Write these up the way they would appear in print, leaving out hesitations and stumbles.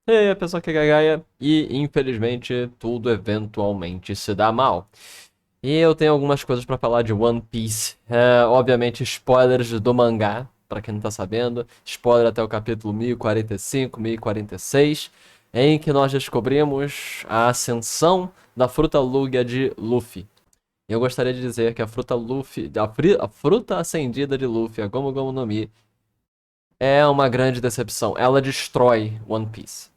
E aí, a pessoa que é Gaia, e infelizmente tudo eventualmente se dá mal. E eu tenho algumas coisas pra falar de One Piece. Obviamente, spoilers do mangá, pra quem não tá sabendo. Spoiler até o capítulo 1045, 1046, em que nós descobrimos a ascensão da fruta Lugia de Luffy. E eu gostaria de dizer que a fruta Luffy, a fruta acendida de Luffy, a Gomu Gomu no Mi, é uma grande decepção. Ela destrói One Piece.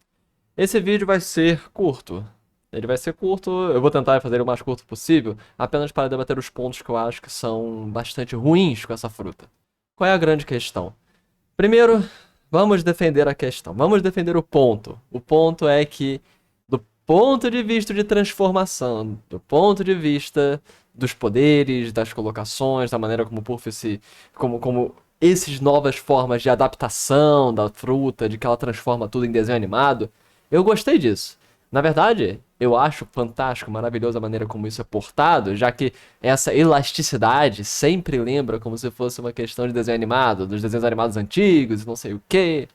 Esse vídeo vai ser curto. Ele vai ser curto, eu vou tentar fazer o mais curto possível, apenas para debater os pontos que eu acho que são bastante ruins com essa fruta. Qual é a grande questão? Primeiro, vamos defender a questão. Vamos defender o ponto. O ponto é que, do ponto de vista de transformação, do ponto de vista dos poderes, das colocações, da maneira como o Puff se. Como essas novas formas de adaptação da fruta, de que ela transforma tudo em desenho animado, eu gostei disso. Na verdade, eu acho fantástico, maravilhoso a maneira como isso é portado, já que essa elasticidade sempre lembra como se fosse uma questão de desenho animado, dos desenhos animados antigos e não sei o quê.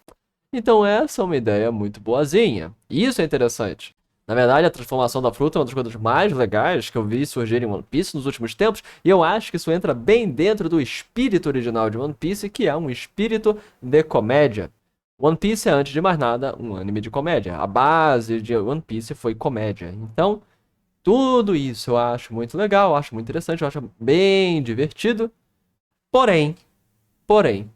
Então essa é uma ideia muito boazinha. E isso é interessante. Na verdade, a transformação da fruta é uma das coisas mais legais que eu vi surgir em One Piece nos últimos tempos, e eu acho que isso entra bem dentro do espírito original de One Piece, que é um espírito de comédia. One Piece é, antes de mais nada, um anime de comédia. A base de One Piece foi comédia. Então, tudo isso eu acho muito legal, eu acho muito interessante, eu acho bem divertido. Porém, porém,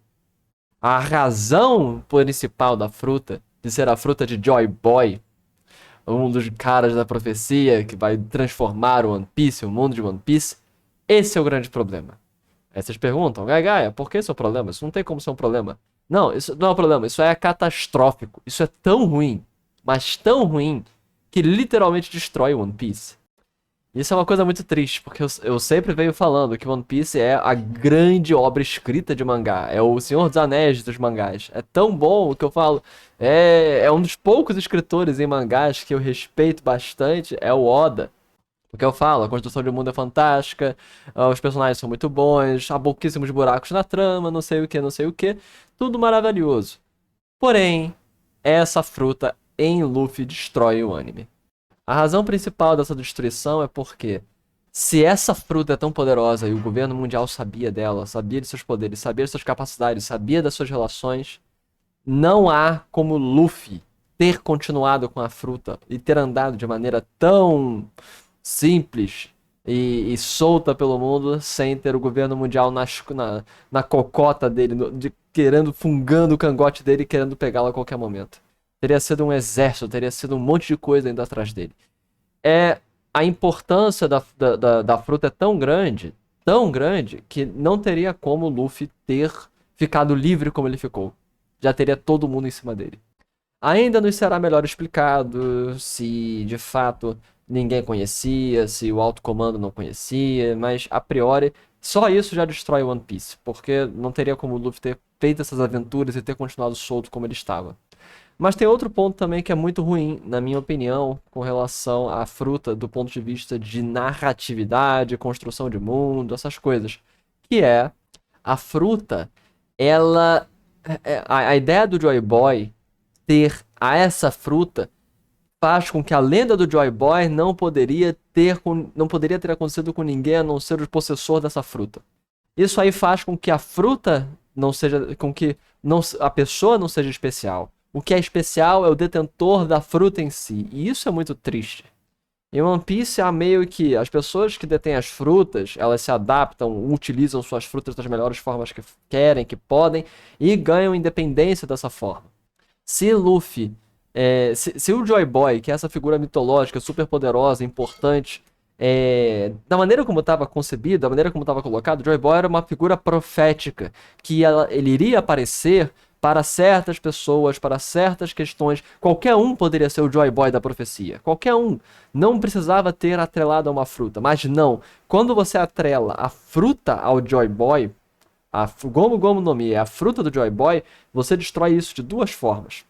a razão principal da fruta, de ser a fruta de Joy Boy, um dos caras da profecia que vai transformar o One Piece, o mundo de One Piece, esse é o grande problema. Aí vocês perguntam, Gaia, por que isso é um problema? Isso não tem como ser um problema. Não, isso não é um problema, isso é catastrófico. Isso é tão ruim, mas tão ruim, que literalmente destrói o One Piece. Isso é uma coisa muito triste, porque eu sempre venho falando que One Piece é a grande obra escrita de mangá. É o Senhor dos Anéis dos mangás. É tão bom que eu falo. É um dos poucos escritores em mangás que eu respeito bastante, é o Oda. Porque eu falo, a construção de mundo é fantástica, os personagens são muito bons, há pouquíssimos buracos na trama, não sei o que, não sei o que. Tudo maravilhoso. Porém, essa fruta em Luffy destrói o anime. A razão principal dessa destruição é porque, se essa fruta é tão poderosa e o governo mundial sabia dela, sabia de seus poderes, sabia de suas capacidades, sabia das suas relações, não há como Luffy ter continuado com a fruta e ter andado de maneira tão simples e solta pelo mundo sem ter o governo mundial na cocota dele, querendo, fungando o cangote dele e querendo pegá-lo a qualquer momento. Teria sido um exército, teria sido um monte de coisa indo atrás dele. É A importância da fruta é tão grande, que não teria como o Luffy ter ficado livre como ele ficou. Já teria todo mundo em cima dele. Ainda nos será melhor explicado se de fato ninguém conhecia, se o alto comando não conhecia, mas a priori só isso já destrói One Piece, porque não teria como o Luffy ter feito essas aventuras e ter continuado solto como ele estava. Mas tem outro ponto também que é muito ruim, na minha opinião, com relação à fruta do ponto de vista de narratividade, construção de mundo, essas coisas. Que é a fruta, ela. A ideia do Joy Boy ter a essa fruta faz com que a lenda do Joy Boy não poderia ter acontecido com ninguém a não ser o possessor dessa fruta. Isso aí faz com que a fruta não seja, com que não, a pessoa não seja especial. O que é especial é o detentor da fruta em si. E isso é muito triste. Em One Piece há meio que as pessoas que detêm as frutas, elas se adaptam, utilizam suas frutas das melhores formas que querem, que podem, e ganham independência dessa forma. Se Luffy, se o Joy Boy, que é essa figura mitológica, super poderosa, importante, da maneira como estava concebido, da maneira como estava colocado, o Joy Boy era uma figura profética, que ele iria aparecer para certas pessoas, para certas questões. Qualquer um poderia ser o Joy Boy da profecia. Qualquer um. Não precisava ter atrelado a uma fruta. Mas não. Quando você atrela a fruta ao Joy Boy, a Gomu Gomu no Mi é a fruta do Joy Boy, você destrói isso de duas formas.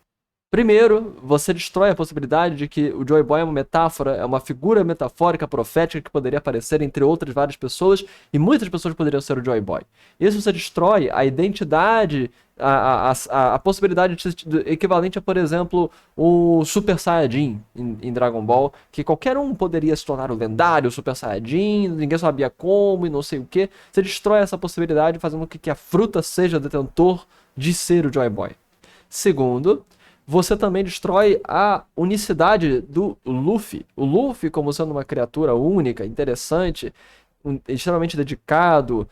Primeiro, você destrói a possibilidade de que o Joy Boy é uma metáfora, é uma figura metafórica, profética, que poderia aparecer entre outras várias pessoas, e muitas pessoas poderiam ser o Joy Boy. Isso você destrói a identidade, a possibilidade equivalente a, por exemplo, o Super Saiyajin em Dragon Ball, que qualquer um poderia se tornar o lendário Super Saiyajin, ninguém sabia como e não sei o que. Você destrói essa possibilidade fazendo com que a fruta seja detentor de ser o Joy Boy. Segundo, você também destrói a unicidade do Luffy. O Luffy, como sendo uma criatura única, interessante, extremamente dedicado,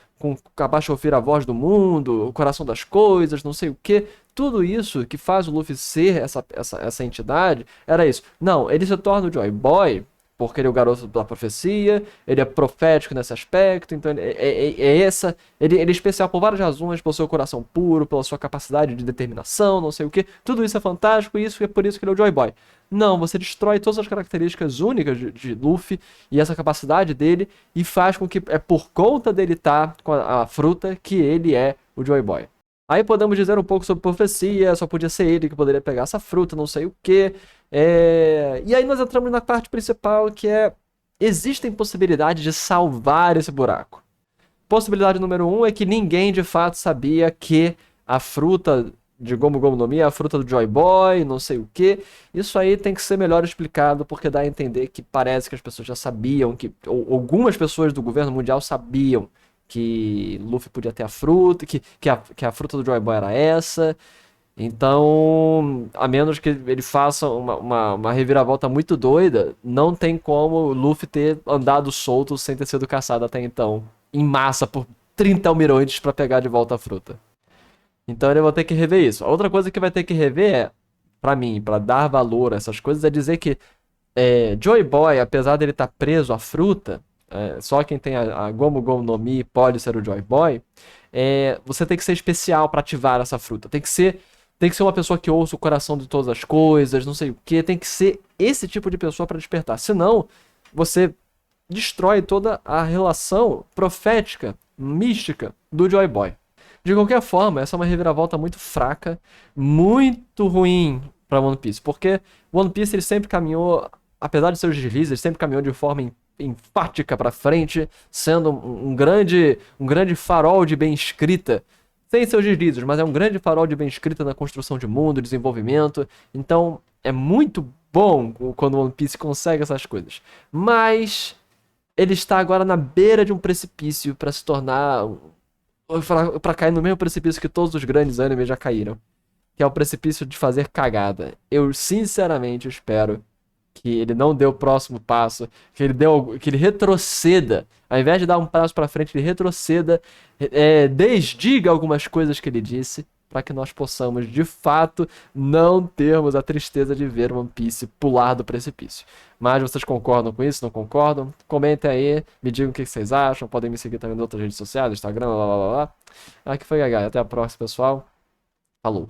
capaz de ouvir a voz do mundo, o coração das coisas, não sei o que. Tudo isso que faz o Luffy ser essa entidade, era isso. Não, ele se torna o Joy Boy porque ele é o garoto da profecia, ele é profético nesse aspecto, então ele é especial por várias razões, pelo seu coração puro, pela sua capacidade de determinação, não sei o que. Tudo isso é fantástico e isso é por isso que ele é o Joy Boy. Não, você destrói todas as características únicas de Luffy e essa capacidade dele e faz com que é por conta dele estar com a fruta que ele é o Joy Boy. Aí podemos dizer um pouco sobre profecia, só podia ser ele que poderia pegar essa fruta, não sei o que. E aí nós entramos na parte principal, que é: existem possibilidades de salvar esse buraco. Possibilidade número 1 é que ninguém de fato sabia que a fruta de Gomu Gomu no Mi é a fruta do Joy Boy, não sei o que. Isso aí tem que ser melhor explicado, porque dá a entender que parece que as pessoas já sabiam, ou algumas pessoas do governo mundial sabiam que Luffy podia ter a fruta, que a fruta do Joy Boy era essa. Então, a menos que ele faça uma reviravolta muito doida, não tem como Luffy ter andado solto sem ter sido caçado até então, em massa, por 30 almirantes pra pegar de volta a fruta. Então ele vai ter que rever isso. A outra coisa que vai ter que rever é, pra mim, pra dar valor a essas coisas, é dizer que Joy Boy, apesar dele estar preso à fruta, só quem tem a Gomu Gomu no Mi pode ser o Joy Boy, você tem que ser especial pra ativar essa fruta. Tem que ser uma pessoa que ouça o coração de todas as coisas, não sei o que. Tem que ser esse tipo de pessoa pra despertar. Senão, você destrói toda a relação profética, mística do Joy Boy. De qualquer forma, essa é uma reviravolta muito fraca, muito ruim pra One Piece. Porque One Piece ele sempre caminhou, apesar de seus deslizes, ele sempre caminhou de forma enfática pra frente, sendo um grande farol de bem escrita. Tem seus deslizes, mas é um grande farol de bem escrita na construção de mundo, desenvolvimento. Então, é muito bom quando One Piece consegue essas coisas. Mas ele está agora na beira de um precipício para se tornar, para cair no mesmo precipício que todos os grandes animes já caíram, que é o precipício de fazer cagada. Eu sinceramente espero que ele não dê o próximo passo, que ele retroceda, ao invés de dar um passo para frente, ele retroceda, desdiga algumas coisas que ele disse, para que nós possamos, de fato, não termos a tristeza de ver One Piece pular do precipício. Mas vocês concordam com isso? Não concordam? Comentem aí, me digam o que vocês acham, podem me seguir também nas outras redes sociais, Instagram, lá. Aqui foi Gagai, até a próxima, pessoal. Falou!